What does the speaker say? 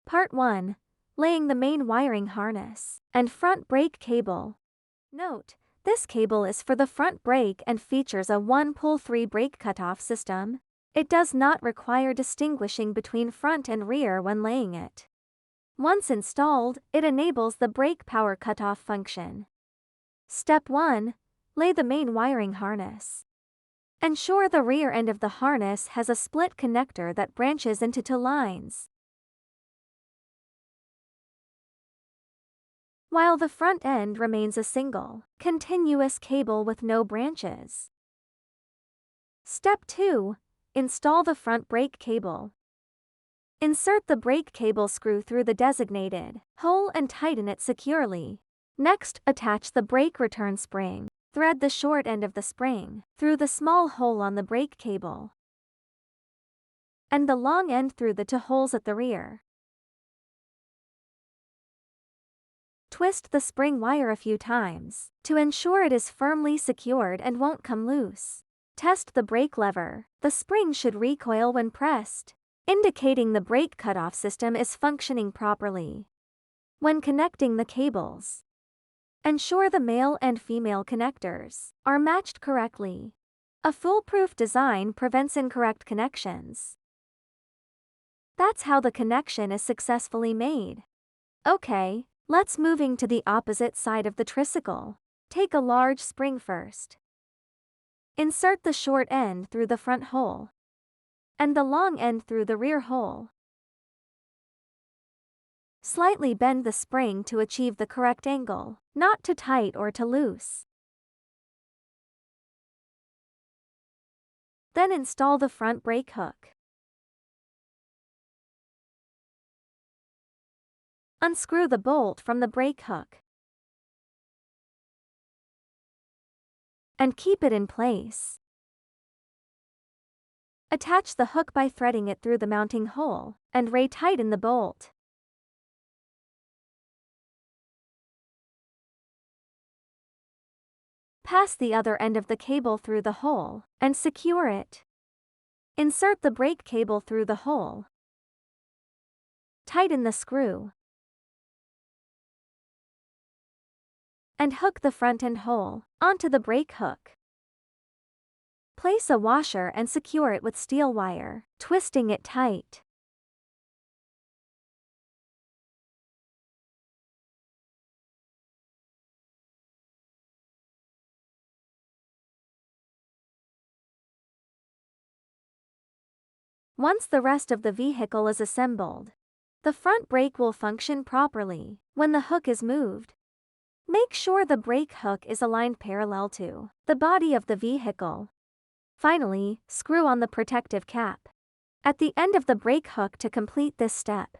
Part 1. Laying the main wiring harness and front brake cable. Note: this cable is for the front brake and features a 1-pull-3 brake cutoff system. It does not require distinguishing between front and rear when laying it. Once installed, it enables the brake power cutoff function. Step 1. Lay the main wiring harness. Ensure the rear end of the harness has a split connector that branches into two lines, while the front end remains a single, continuous cable with no branches. Step 2. Install the front brake cable. Insert the brake cable screw through the designated hole and tighten it securely. Next, attach the brake return spring. Thread the short end of the spring through the small hole on the brake cable, and the long end through the two holes at the rear. Twist the spring wire a few times to ensure it is firmly secured and won't come loose. Test the brake lever. The spring should recoil when pressed, indicating the brake cutoff system is functioning properly. When connecting the cables, ensure the male and female connectors are matched correctly. A foolproof design prevents incorrect connections. That's how the connection is successfully made. Okay. Let's moving to the opposite side of the tricycle. Take a large spring first. Insert the short end through the front hole and the long end through the rear hole. Slightly bend the spring to achieve the correct angle, not too tight or too loose. Then install the front brake hook. Unscrew the bolt from the brake hook and keep it in place. Attach the hook by threading it through the mounting hole and re-tighten the bolt. Pass the other end of the cable through the hole and secure it. Insert the brake cable through the hole. Tighten the screw and hook the front end hole onto the brake hook. Place a washer and secure it with steel wire, twisting it tight. Once the rest of the vehicle is assembled, the front brake will function properly when the hook is moved. Make sure the brake hook is aligned parallel to the body of the vehicle. Finally, screw on the protective cap at the end of the brake hook to complete this step.